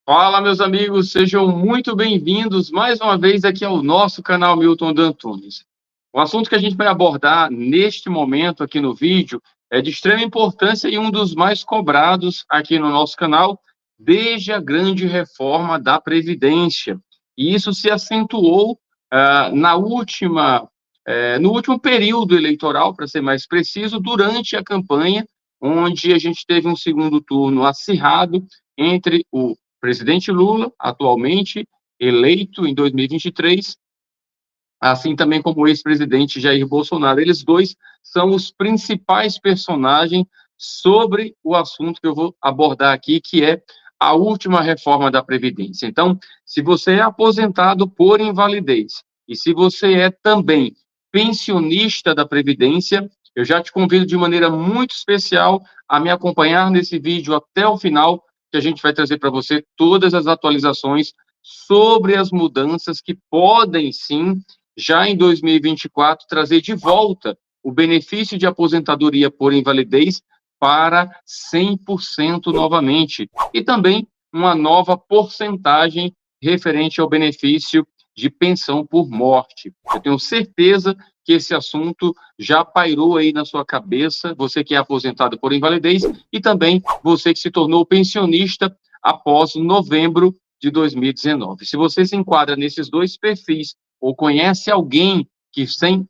Fala, meus amigos, sejam muito bem-vindos mais uma vez aqui ao nosso canal Milton D'Antunes. O assunto que a gente vai abordar neste momento aqui no vídeo é de extrema importância e um dos mais cobrados aqui no nosso canal desde a grande reforma da Previdência. E isso se acentuou no último período eleitoral, para ser mais preciso, durante a campanha, onde a gente teve um segundo turno acirrado entre o presidente Lula, atualmente eleito em 2023, assim também como o ex-presidente Jair Bolsonaro. Eles dois são os principais personagens sobre o assunto que eu vou abordar aqui, que é a última reforma da Previdência. Então, se você é aposentado por invalidez e se você é também pensionista da Previdência, eu já te convido de maneira muito especial a me acompanhar nesse vídeo até o final, que a gente vai trazer para você todas as atualizações sobre as mudanças que podem sim, já em 2024, trazer de volta o benefício de aposentadoria por invalidez para 100% novamente. E também uma nova porcentagem referente ao benefício de pensão por morte. Eu tenho certeza que esse assunto já pairou aí na sua cabeça, você que é aposentado por invalidez e também você que se tornou pensionista após novembro de 2019. Se você se enquadra nesses dois perfis ou conhece alguém que se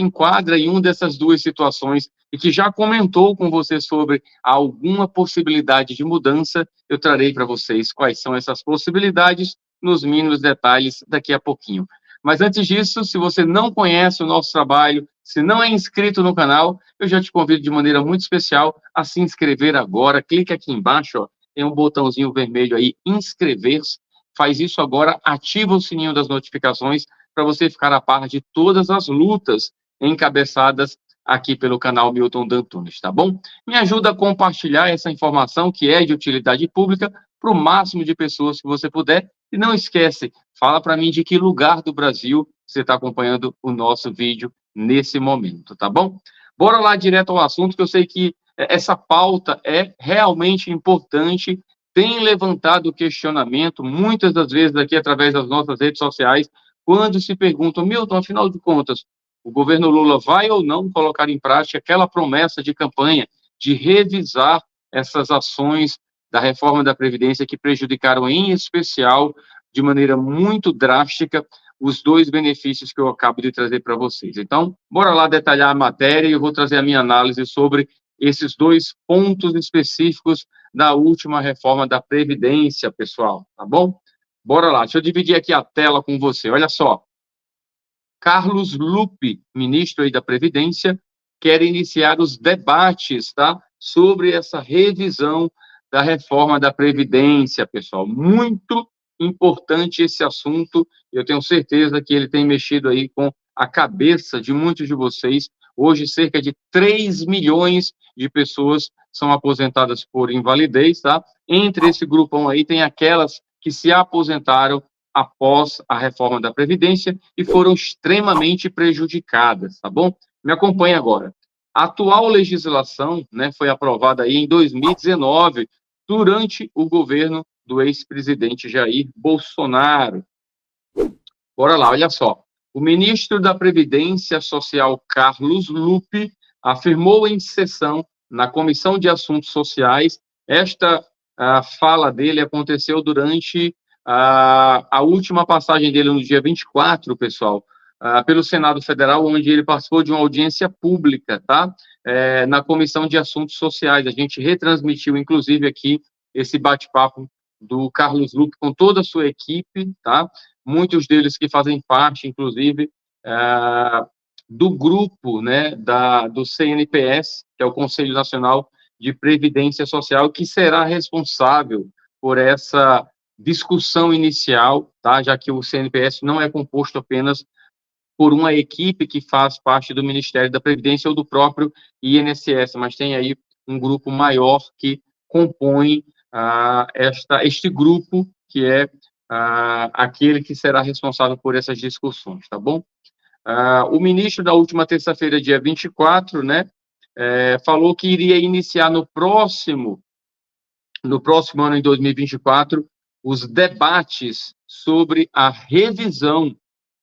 enquadra em uma dessas duas situações e que já comentou com você sobre alguma possibilidade de mudança, eu trarei para vocês quais são essas possibilidades nos mínimos detalhes daqui a pouquinho. Mas antes disso, se você não conhece o nosso trabalho, se não é inscrito no canal, eu já te convido de maneira muito especial a se inscrever agora. Clique aqui embaixo, ó, tem um botãozinho vermelho aí, inscrever-se. Faz isso agora, ativa o sininho das notificações para você ficar a par de todas as lutas encabeçadas aqui pelo canal Milton D'Antunes, tá bom? Me ajuda a compartilhar essa informação que é de utilidade pública para o máximo de pessoas que você puder. E não esquece, fala para mim de que lugar do Brasil você está acompanhando o nosso vídeo nesse momento, tá bom? Bora lá direto ao assunto, que eu sei que essa pauta é realmente importante, tem levantado questionamento, muitas das vezes aqui através das nossas redes sociais, quando se perguntam, Milton, afinal de contas, o governo Lula vai ou não colocar em prática aquela promessa de campanha de revisar essas ações da reforma da Previdência que prejudicaram, em especial, de maneira muito drástica, os dois benefícios que eu acabo de trazer para vocês. Então, bora lá detalhar a matéria e eu vou trazer a minha análise sobre esses dois pontos específicos da última reforma da Previdência, pessoal, tá bom? Bora lá, deixa eu dividir aqui a tela com você. Olha só, Carlos Lupe, ministro aí da Previdência, quer iniciar os debates, tá, sobre essa revisão da reforma da Previdência, pessoal. Muito importante esse assunto. Eu tenho certeza que ele tem mexido aí com a cabeça de muitos de vocês. Hoje, cerca de 3 milhões de pessoas são aposentadas por invalidez, tá? Entre esse grupão aí tem aquelas que se aposentaram após a reforma da Previdência e foram extremamente prejudicadas, tá bom? Me acompanhe agora. A atual legislação, né, foi aprovada aí em 2019, durante o governo do ex-presidente Jair Bolsonaro. Bora lá, olha só. O ministro da Previdência Social, Carlos Lupe, afirmou em sessão na Comissão de Assuntos Sociais, esta fala dele aconteceu durante a última passagem dele no dia 24, pessoal, pelo Senado Federal, onde ele participou de uma audiência pública, tá? Na Comissão de Assuntos Sociais. A gente retransmitiu, inclusive, aqui esse bate-papo do Carlos Lupe com toda a sua equipe, tá? Muitos deles que fazem parte, inclusive, do grupo, né, do CNPS, que é o Conselho Nacional de Previdência Social, que será responsável por essa discussão inicial, tá? Já que o CNPS não é composto apenas por uma equipe que faz parte do Ministério da Previdência ou do próprio INSS, mas tem aí um grupo maior que compõe este grupo, que é aquele que será responsável por essas discussões, tá bom? O ministro, da última terça-feira, dia 24, né, falou que iria iniciar no próximo no próximo ano, em 2024, os debates sobre a revisão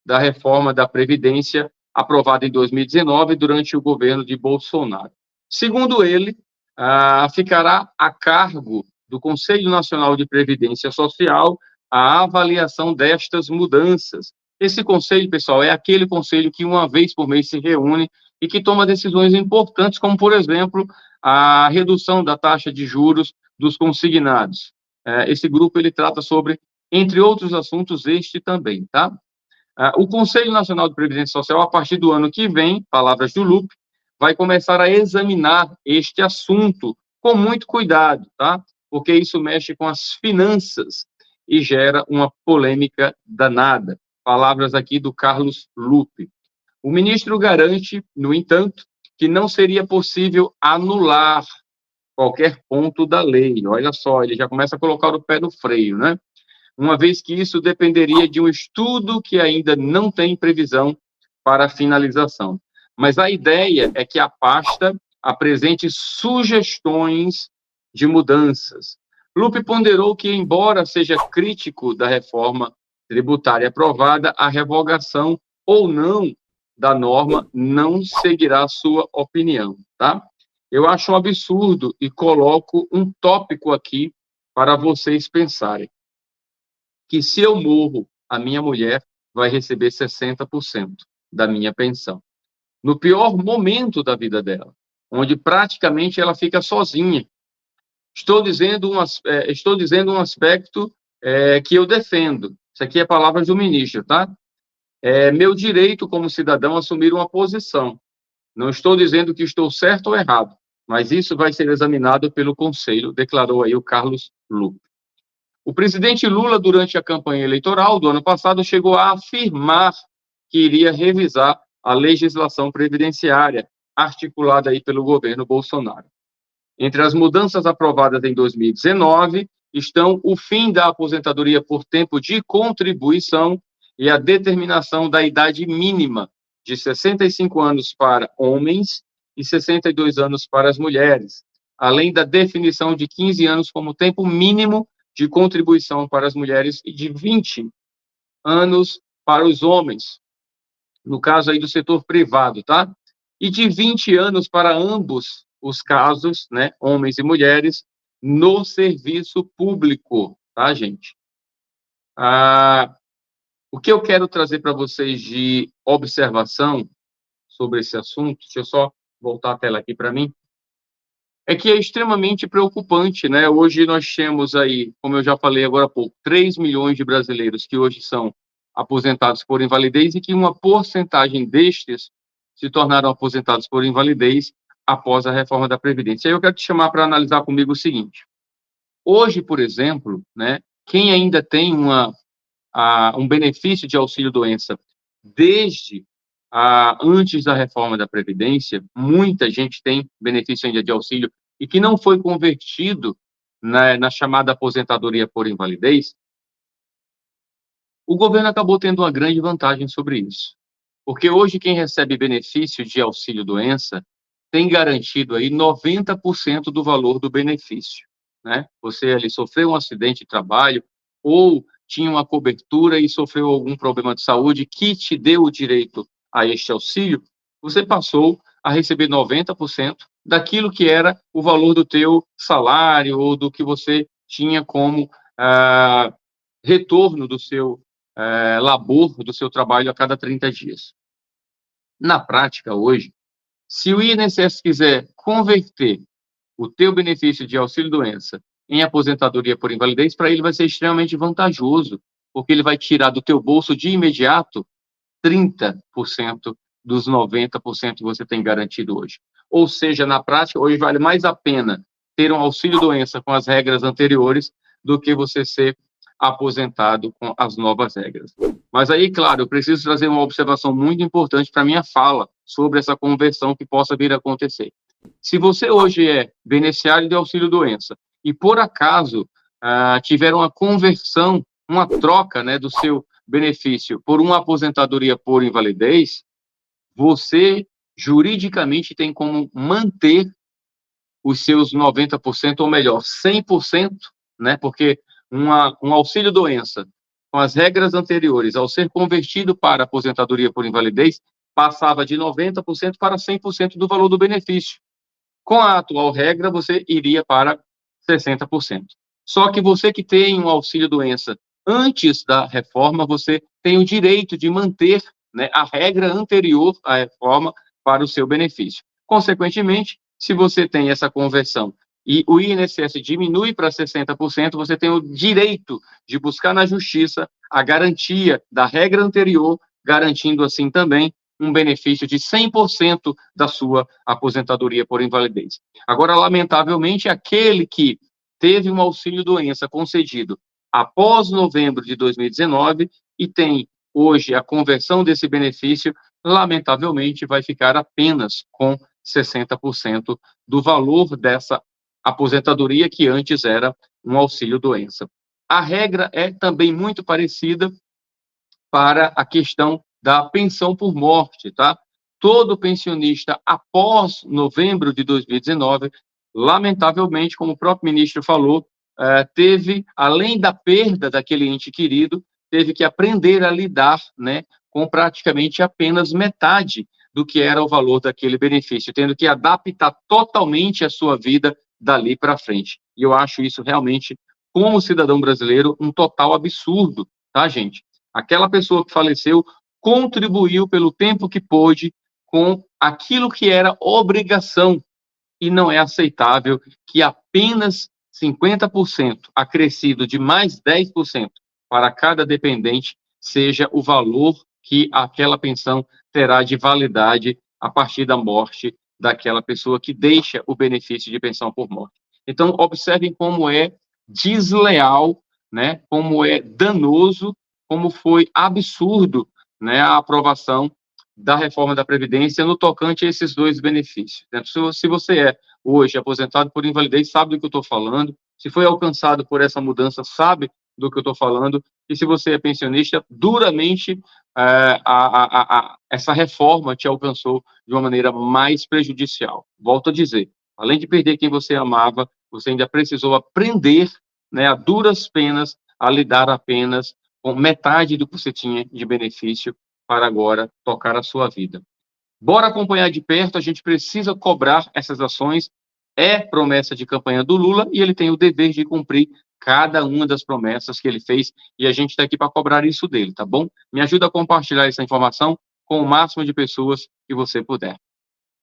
da reforma da Previdência aprovada em 2019 durante o governo de Bolsonaro. Segundo ele, ficará a cargo do Conselho Nacional de Previdência Social a avaliação destas mudanças. Esse conselho, pessoal, é aquele conselho que uma vez por mês se reúne e que toma decisões importantes, como, por exemplo, a redução da taxa de juros dos consignados. Esse grupo, ele trata sobre, entre outros assuntos, este também, tá? O Conselho Nacional de Previdência Social, a partir do ano que vem, palavras do Lupe, vai começar a examinar este assunto com muito cuidado, tá? Porque isso mexe com as finanças e gera uma polêmica danada. Palavras aqui do Carlos Lupe. O ministro garante, no entanto, que não seria possível anular qualquer ponto da lei. Olha só, ele já começa a colocar o pé no freio, né? Uma vez que isso dependeria de um estudo que ainda não tem previsão para finalização. Mas a ideia é que a pasta apresente sugestões de mudanças. Lupe ponderou que, embora seja crítico da reforma tributária aprovada, a revogação ou não da norma não seguirá sua opinião, tá? Eu acho um absurdo e coloco um tópico aqui para vocês pensarem. Que se eu morro, a minha mulher vai receber 60% da minha pensão. No pior momento da vida dela, onde praticamente ela fica sozinha. Estou dizendo um aspecto que eu defendo. Isso aqui é palavras do ministro, tá? É meu direito como cidadão assumir uma posição. Não estou dizendo que estou certo ou errado, mas isso vai ser examinado pelo Conselho, declarou aí o Carlos Lupe. O presidente Lula, durante a campanha eleitoral do ano passado, chegou a afirmar que iria revisar a legislação previdenciária articulada aí pelo governo Bolsonaro. Entre as mudanças aprovadas em 2019 estão o fim da aposentadoria por tempo de contribuição e a determinação da idade mínima de 65 anos para homens e 62 anos para as mulheres, além da definição de 15 anos como tempo mínimo de contribuição para as mulheres e de 20 anos para os homens, no caso aí do setor privado, tá? E de 20 anos para ambos os casos, né, homens e mulheres, no serviço público, tá, gente? O que eu quero trazer para vocês de observação sobre esse assunto, deixa eu só voltar a tela aqui para mim, é que é extremamente preocupante, né? Hoje nós temos aí, como eu já falei agora há pouco, 3 milhões de brasileiros que hoje são aposentados por invalidez e que uma porcentagem destes se tornaram aposentados por invalidez após a reforma da Previdência. Aí eu quero te chamar para analisar comigo o seguinte. Hoje, por exemplo, né, quem ainda tem um benefício de auxílio-doença desde antes da reforma da Previdência, muita gente tem benefício ainda de auxílio e que não foi convertido na chamada aposentadoria por invalidez, o governo acabou tendo uma grande vantagem sobre isso. Porque hoje quem recebe benefício de auxílio-doença tem garantido aí 90% do valor do benefício, né? Você ali sofreu um acidente de trabalho ou tinha uma cobertura e sofreu algum problema de saúde que te deu o direito a este auxílio, você passou a receber 90% daquilo que era o valor do teu salário ou do que você tinha como retorno do seu labor, do seu trabalho a cada 30 dias. Na prática, hoje, se o INSS quiser converter o teu benefício de auxílio-doença em aposentadoria por invalidez, para ele vai ser extremamente vantajoso, porque ele vai tirar do teu bolso de imediato 30% dos 90% que você tem garantido hoje. Ou seja, na prática, hoje vale mais a pena ter um auxílio-doença com as regras anteriores do que você ser aposentado com as novas regras. Mas aí, claro, eu preciso trazer uma observação muito importante para a minha fala sobre essa conversão que possa vir a acontecer. Se você hoje é beneficiário de auxílio-doença e, por acaso, tiver uma conversão, uma troca, né, do seu benefício por uma aposentadoria por invalidez, você juridicamente tem como manter os seus 90%, ou melhor, 100%, né? Porque um auxílio-doença, com as regras anteriores, ao ser convertido para aposentadoria por invalidez, passava de 90% para 100% do valor do benefício. Com a atual regra, você iria para 60%. Só que você que tem um auxílio-doença antes da reforma, você tem o direito de manter, né, a regra anterior à reforma para o seu benefício. Consequentemente, se você tem essa conversão e o INSS diminui para 60%, você tem o direito de buscar na justiça a garantia da regra anterior, garantindo assim também um benefício de 100% da sua aposentadoria por invalidez. Agora, lamentavelmente, aquele que teve um auxílio-doença concedido após novembro de 2019 e tem hoje a conversão desse benefício, lamentavelmente vai ficar apenas com 60% do valor dessa aposentadoria que antes era um auxílio-doença. A regra é também muito parecida para a questão da pensão por morte, tá? Todo pensionista após novembro de 2019, lamentavelmente, como o próprio ministro falou, teve, além da perda daquele ente querido, teve que aprender a lidar, né, com praticamente apenas metade do que era o valor daquele benefício, tendo que adaptar totalmente a sua vida dali para frente. E eu acho isso realmente, como cidadão brasileiro, um total absurdo, tá, gente? Aquela pessoa que faleceu contribuiu pelo tempo que pôde com aquilo que era obrigação, e não é aceitável que apenas 50% acrescido de mais 10% para cada dependente seja o valor que aquela pensão terá de validade a partir da morte daquela pessoa que deixa o benefício de pensão por morte. Então, observem como é desleal, né, como é danoso, como foi absurdo, né, a aprovação da reforma da Previdência no tocante a esses dois benefícios. Se você é hoje aposentado por invalidez, sabe do que eu estou falando. Se foi alcançado por essa mudança, sabe do que eu estou falando. E se você é pensionista, duramente essa reforma te alcançou de uma maneira mais prejudicial. Volto a dizer, além de perder quem você amava, você ainda precisou aprender, né, a duras penas, a lidar apenas com metade do que você tinha de benefício para agora tocar a sua vida. Bora acompanhar de perto, a gente precisa cobrar essas ações, é promessa de campanha do Lula e ele tem o dever de cumprir cada uma das promessas que ele fez e a gente está aqui para cobrar isso dele, tá bom? Me ajuda a compartilhar essa informação com o máximo de pessoas que você puder.